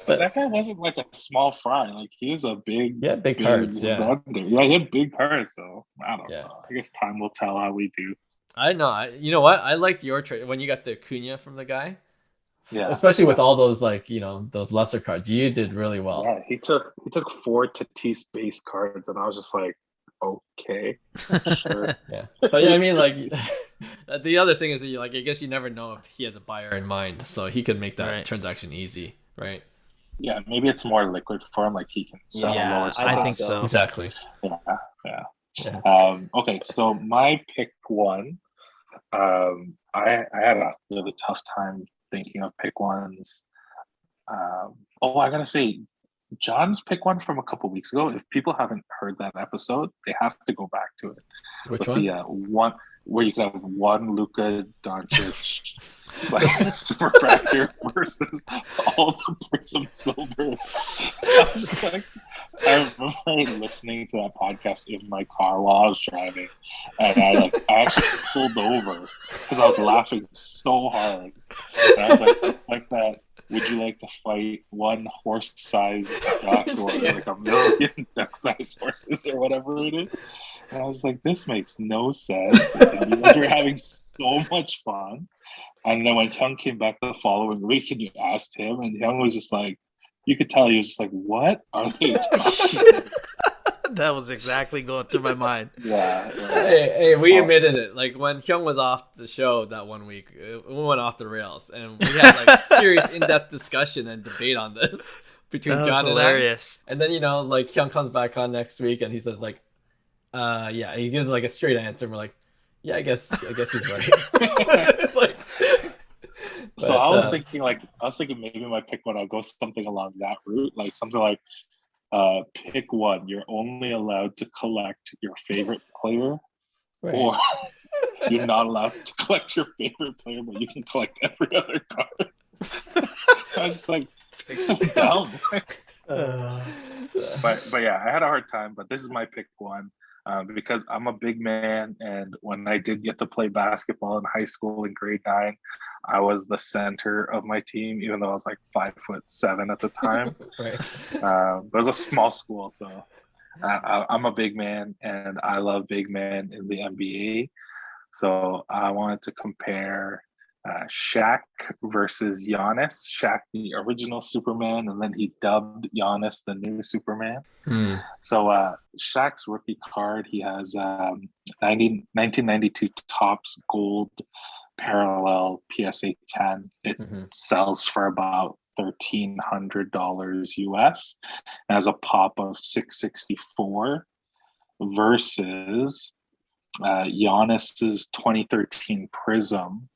But that guy wasn't like a small fry. Like he was a big, Yeah, big cards. Yeah. vendor. Yeah, he had big cards. So I don't Yeah. know. I guess time will tell how we do. I know. You know what? I liked your trade when you got the Cunha from the guy. Yeah, Especially with all those like, you know, those lesser cards. You did really well. yeah. He took 4 Tatis base cards, and I was just like, okay, sure. Yeah. But yeah, I mean, like, The other thing is that I guess you never know if he has a buyer in mind, so he could make that Right. transaction easy, right? Yeah, maybe it's more liquid for him. Like he can sell Yeah, lower. I think so. Exactly. Yeah, yeah. Yeah. Okay, so my pick one. I had a really tough time thinking of pick ones. I gotta say, John's pick one from a couple weeks ago. If people haven't heard that episode, they have to go back to it. Which With one? the one where you can have one Luka Doncic like super fractor versus all the Prism Silver. I was just like, I remember listening to that podcast in my car while I was driving, and I actually pulled over because I was laughing so hard. And I was like, it's like that. Would you like to fight one horse-sized duck or like a million duck-sized horses or whatever it is? And I was like, this makes no sense. And you guys were having so much fun. And then when Hyung came back the following week and you asked him, and Hyung was just like, you could tell he was just like, what are they talking about? That was exactly going through my mind. Yeah. Hey, we admitted it. Like when Hyung was off the show that one week, we went off the rails, and we had like serious in-depth discussion and debate on this between That was John hilarious. and I. And then like Hyung comes back on next week, and he says like, yeah, he gives like a straight answer. And we're like, yeah, I guess he's right. It's like. So I was thinking maybe my pick one, I'll go something along that route, like something like pick one. You're only allowed to collect your favorite player, Right. or you're not allowed to collect your favorite player, but you can collect every other card. So I was just like, it's so dumb. But yeah, I had a hard time. But this is my pick one. Because I'm a big man, and when I did get to play basketball in high school in grade 9, I was the center of my team, even though I was like 5'7" at the time. Right. But it was a small school, so I'm a big man, and I love big men in the NBA. So I wanted to compare Shaq versus Giannis. Shaq, the original Superman, and then he dubbed Giannis the new Superman. So Shaq's rookie card, he has 1992 Topps Gold Parallel PSA 10. It sells for about $1,300 US. It has a pop of 664 versus Giannis's 2013 Prism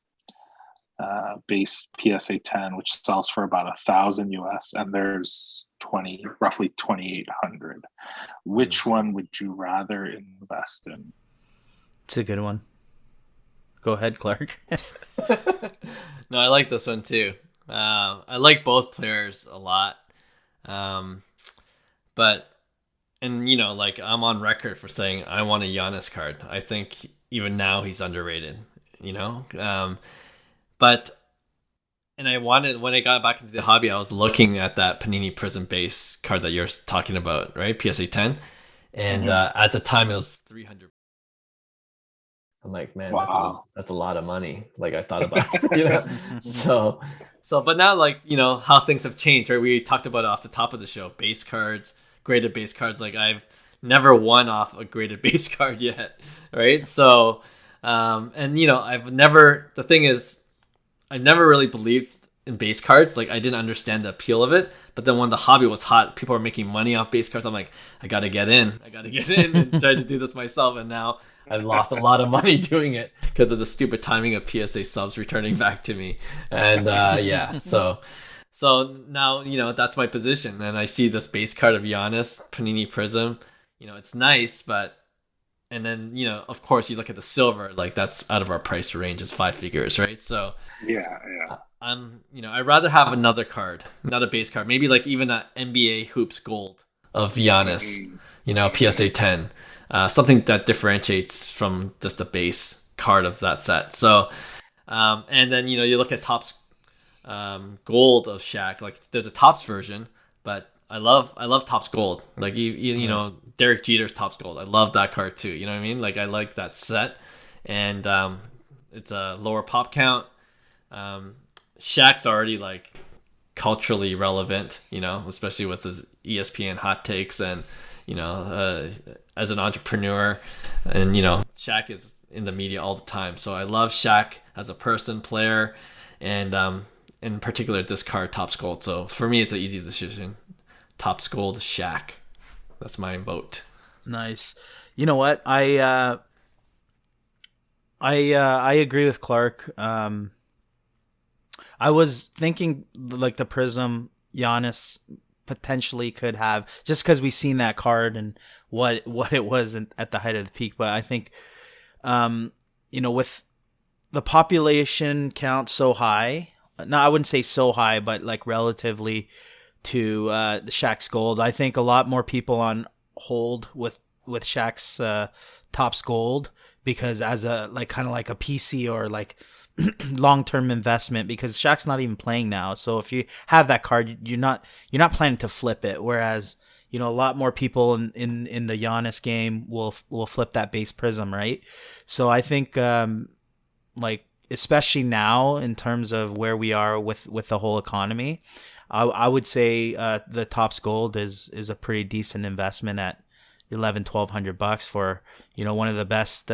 base PSA 10, which sells for about $1,000 US, and there's roughly 2,800. Which one would you rather invest in? It's a good one. Go ahead, Clark. No, I like this one too. I like both players a lot, but like I'm on record for saying I want a Giannis card. I think even now he's underrated. But I wanted, when I got back into the hobby, I was looking at that Panini Prism base card that you're talking about, right? PSA 10, and at the time it was 300. I'm like, man, Wow. that's a lot of money. Like I thought about, So, but now, like, how things have changed, right? We talked about it off the top of the show, base cards, graded base cards. Like I've never won off a graded base card yet, right? So, the thing is, I've never really believed in base cards. Like I didn't understand the appeal of it. But then when the hobby was hot, people were making money off base cards. I'm like, I gotta get in and try to do this myself. And now I've lost a lot of money doing it because of the stupid timing of PSA subs returning back to me. And so now, that's my position. And I see this base card of Giannis, Panini Prism. It's nice, but, and then, of course you look at the silver, like that's out of our price range, is 5 figures, right? So Yeah. I'd rather have another card, not a base card. Maybe like even an NBA Hoops Gold of Giannis, PSA 10. Something that differentiates from just a base card of that set. So, and then, you look at Topps Gold of Shaq. Like there's a Topps version, but I love Topps Gold. Like, Derek Jeter's Topps Gold. I love that card too. You know what I mean? Like I like that set. And it's a lower pop count. Shaq's already like culturally relevant, especially with his ESPN hot takes and, as an entrepreneur, and, Shaq is in the media all the time. So I love Shaq as a person, player, and in particular this card, Topps Gold. So for me, it's an easy decision. Topps Gold, Shaq. That's my vote. Nice. You know what? I agree with Clark. I was thinking like the Prism Giannis potentially could have, just because we've seen that card and what it was at the height of the peak. But I think, with the population count so high, no, I wouldn't say so high, but like relatively to the Shaq's Gold, I think a lot more people on hold with Shaq's Topps Gold, because as a like kind of like a PC or like long-term investment, because Shaq's not even playing now. So if you have that card, you're not planning to flip it. Whereas, a lot more people in the Giannis game will flip that base Prism, right? So I think like especially now in terms of where we are with the whole economy, I would say the Topps Gold is a pretty decent investment at $1,100-$1,200 for one of the best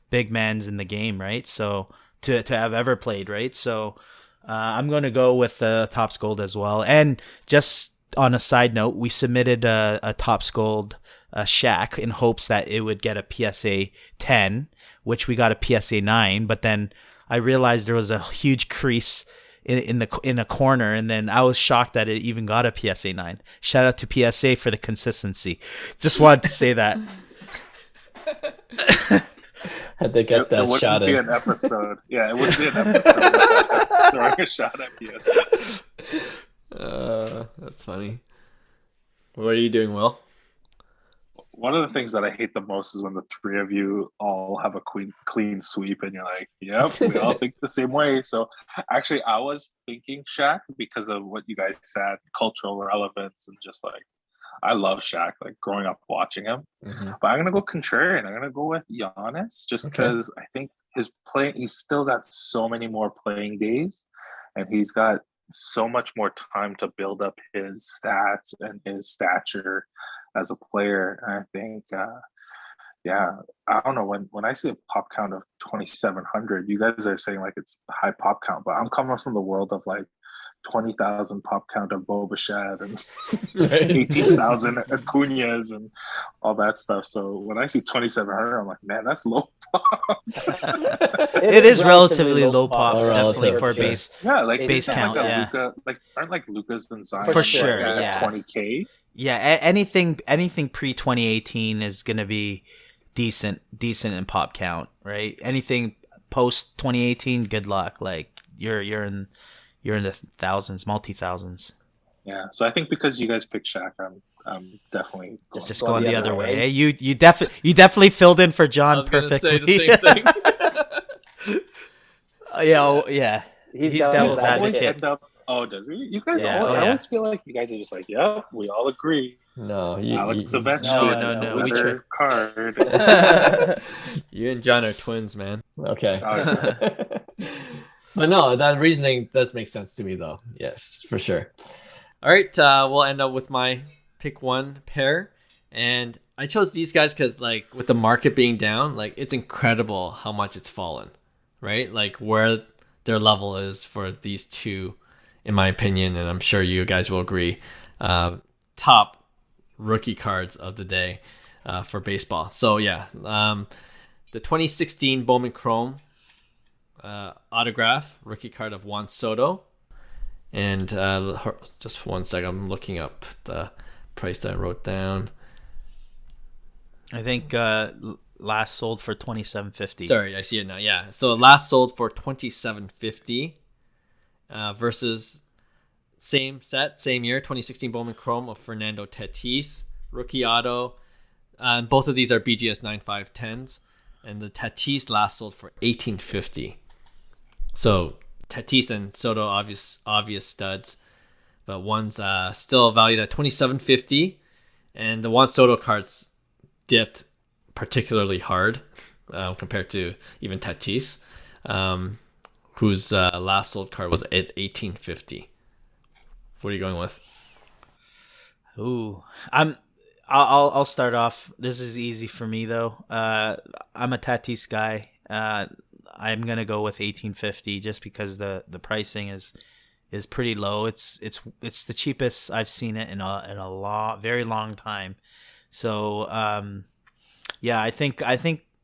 big mans in the game, right? So to have ever played, right? So I'm going to go with Topps Gold as well. And just on a side note, we submitted a Topps Gold Shaq in hopes that it would get a PSA 10, which we got a PSA 9, but then I realized there was a huge crease in a corner, and then I was shocked that it even got a PSA 9. Shout out to PSA for the consistency. Just wanted to say that. Had they get that shot in. It wouldn't be an episode. Yeah, it wouldn't be an episode throwing a shot at PSA. That's funny. What are you doing, Will? One of the things that I hate the most is when the three of you all have a clean sweep and you're like, yep, we all think the same way. So actually, I was thinking Shaq because of what you guys said, cultural relevance, and just like, I love Shaq, like growing up watching him. Mm-hmm. But I'm going to go contrarian. I'm going to go with Giannis just because I think he's still got so many more playing days, and he's got so much more time to build up his stats and his stature as a player. And I think, I don't know, when I see a pop count of 2,700, you guys are saying like it's a high pop count, but I'm coming from the world of like 20,000 pop count of Boba and 18,000 Acuñas and all that stuff. So when I see 2,700, I'm like, man, that's low pop. It is relatively low pop, definitely for base. Yeah, like base count. Like yeah, Luka, like aren't like Lukas and Zion for sure. Like yeah, 20K. Yeah, anything pre 2018 is gonna be decent in pop count, right? Anything post 2018, good luck. Like you're in the thousands, multi-thousands. Yeah, so I think because you guys picked Shaq, I'm definitely just going the other way. Hey, you definitely filled in for John perfectly. Say the same thing. Yeah. He's devil's advocate. Does he? You guys I always feel like you guys are just like, yeah, we all agree. No, Alex Ovechkin. No. We card. You and John are twins, man. Okay. But no, that reasoning does make sense to me, though. Yes, for sure. All right, we'll end up with my pick one pair. And I chose these guys because, like, with the market being down, like, it's incredible how much it's fallen, right? Like, where their level is for these two, in my opinion, and I'm sure you guys will agree, top rookie cards of the day for baseball. So, yeah, the 2016 Bowman Chrome autograph rookie card of Juan Soto, and just 1 second, I'm looking up the price that I wrote down. I think last sold for $2,750. Sorry, I see it now. Yeah, so last sold for $2,750, versus same set, same year, 2016 Bowman Chrome of Fernando Tatis, rookie auto. Both of these are BGS 9510s, and the Tatis last sold for $18.50. So Tatis and Soto, obvious studs, but one's still valued at $27.50, and the Juan Soto cards dipped particularly hard compared to even Tatis, whose last sold card was at $18.50. What are you going with? Ooh, I'll start off. This is easy for me though. I'm a Tatis guy. I'm gonna go with $18.50 just because the pricing is pretty low. It's the cheapest I've seen it in a very long time. So yeah, I think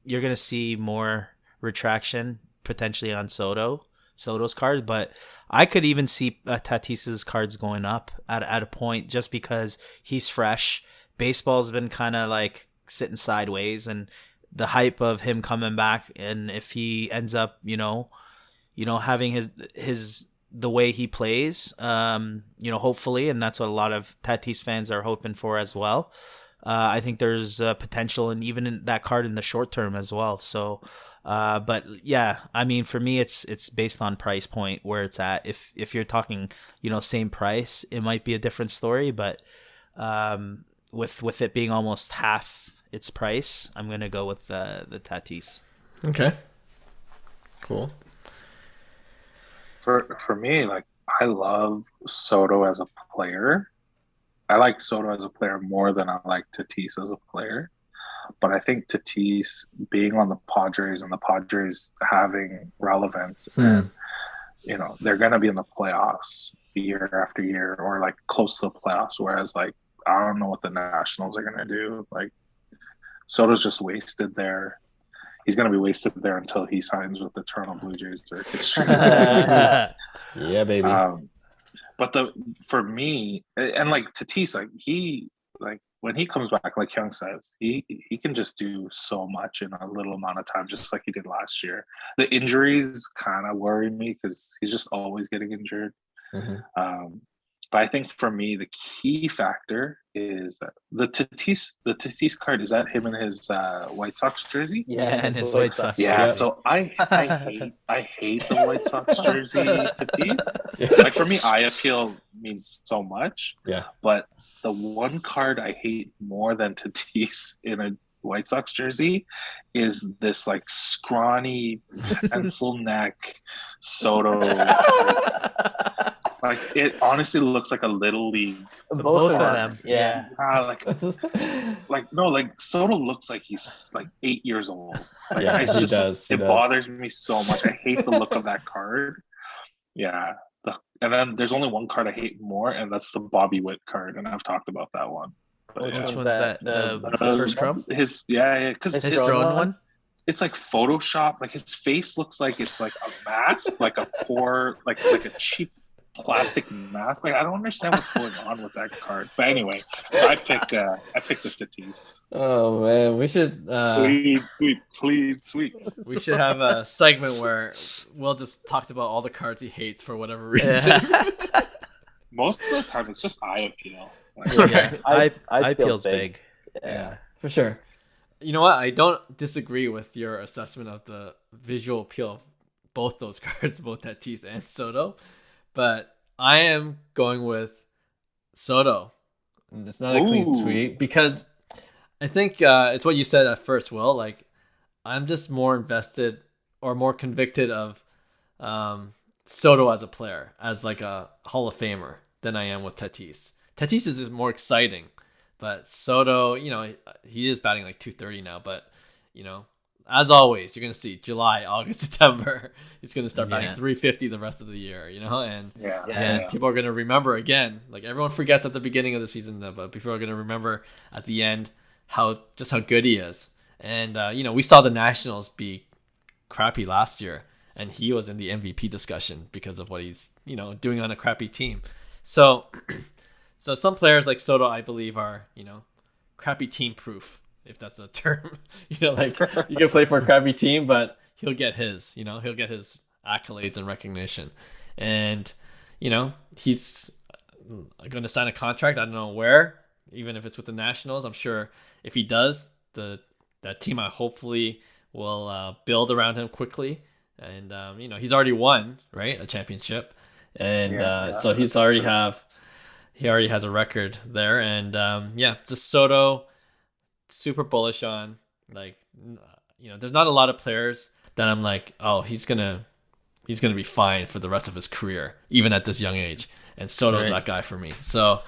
you're gonna see more retraction potentially on Soto's card, but I could even see Tatis's cards going up at a point just because he's fresh. Baseball's been kind of like sitting sideways, and the hype of him coming back, and if he ends up, having his the way he plays, hopefully, and that's what a lot of Tatis fans are hoping for as well. I think there's potential, and even in that card in the short term as well. So, but yeah, I mean, for me, it's based on price point where it's at. If you're talking, same price, it might be a different story. But with it being almost half its price, I'm gonna go with the Tatis. Okay, cool. For me, like, I love Soto as a player. I like Soto as a player more than I like Tatis as a player. But I think Tatis being on the Padres and the Padres having relevance, and they're going to be in the playoffs year after year, or like close to the playoffs. Whereas, like, I don't know what the Nationals are going to do. Like, Soto's just wasted there. He's going to be wasted there until he signs with the Toronto Blue Jays or gets traded. Yeah, baby. But for me, and like Tatis, like when he comes back, like Hyung says, he can just do so much in a little amount of time, just like he did last year. The injuries kind of worry me because he's just always getting injured. Mm-hmm. But I think for me, the key factor is that the Tatis card, is that him in his White Sox jersey? Yeah, and his White Sox. Yeah, so I hate the White Sox jersey Tatis. Like, for me, eye appeal means so much. Yeah. But the one card I hate more than Tatis in a White Sox jersey is this like scrawny pencil neck Soto. Like, it honestly looks like a little league. Both of them. Yeah. Like Soto looks like he's like 8 years old. Like, yeah, he does. It bothers me so much. I hate the look of that card. Yeah. And then there's only one card I hate more, and that's the Bobby Witt card. And I've talked about that one. But Which one's that? The first Chrome? Because his throwing one? It's like Photoshop. Like, his face looks like it's like a mask, like a poor, like a cheap plastic mask. Like, I don't understand what's going on with that card. But anyway, so I picked the Tatis. Oh man, we should plead sweet. We should have a segment where Will just talks about all the cards he hates for whatever reason. Most of the time, it's just eye appeal. Yeah, eye feels big. Yeah, for sure. You know what? I don't disagree with your assessment of the visual appeal of both those cards, both Tatis and Soto. But I am going with Soto. And it's not a clean sweep because I think it's what you said at first, Will. Like, I'm just more invested or more convicted of Soto as a player, as like a Hall of Famer, than I am with Tatis. Tatis is more exciting, but Soto, he is batting like 230 now. But, as always, you're going to see July, August, September. He's going to start batting 350 the rest of the year, and people are going to remember again. Like, everyone forgets at the beginning of the season, but people are going to remember at the end how good he is. And we saw the Nationals be crappy last year, and he was in the MVP discussion because of what he's doing on a crappy team. So some players like Soto, I believe, are crappy team proof. If that's a term, like, you can play for a crappy team, but he'll get his, he'll get his accolades and recognition. and he's going to sign a contract. I don't know where, even if it's with the Nationals. I'm sure if he does, that team hopefully will build around him quickly. And he's already won, right, a championship, and so he already has a record there. And just Soto, super bullish on. Like, there's not a lot of players that I'm like, oh, he's gonna be fine for the rest of his career, even at this young age. And Soto's that guy for me. So,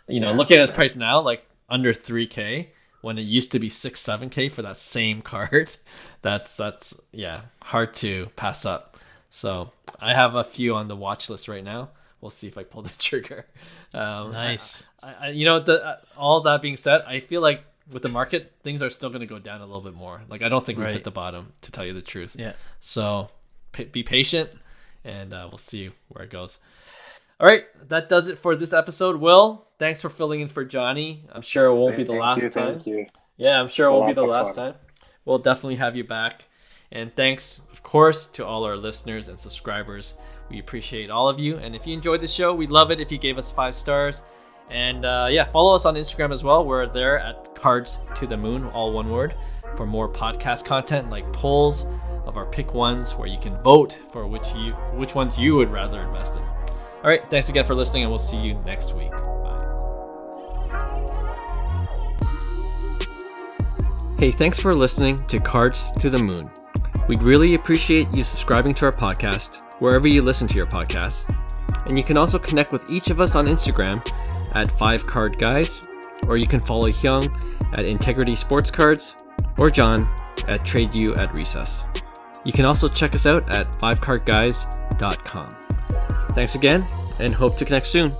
looking at his price now, like under 3K, when it used to be 6-7K for that same card, that's hard to pass up. So I have a few on the watch list right now. We'll see if I pull the trigger. Nice. All that being said, I feel like with the market, things are still going to go down a little bit more. Like, I don't think we've hit the bottom, to tell you the truth. Yeah. So be patient, and we'll see where it goes. All right, that does it for this episode. Will, thanks for filling in for Johnny. I'm sure it won't be the last time. Thank you. Yeah, I'm sure it won't be the last time. We'll definitely have you back. And thanks, of course, to all our listeners and subscribers. We appreciate all of you. And if you enjoyed the show, we'd love it if you gave us 5 stars. And follow us on Instagram as well. We're there at Cards to the Moon, all one word, for more podcast content like polls of our pick ones, where you can vote for which ones you would rather invest in. All right, thanks again for listening, and we'll see you next week. Bye. Hey, thanks for listening to Cards to the Moon. We'd really appreciate you subscribing to our podcast wherever you listen to your podcasts. And you can also connect with each of us on Instagram at 5 Card Guys, or you can follow Hyung at Integrity Sports Cards, or John at Trade You at Recess. You can also check us out at 5cardguys.com. Thanks again, and hope to connect soon.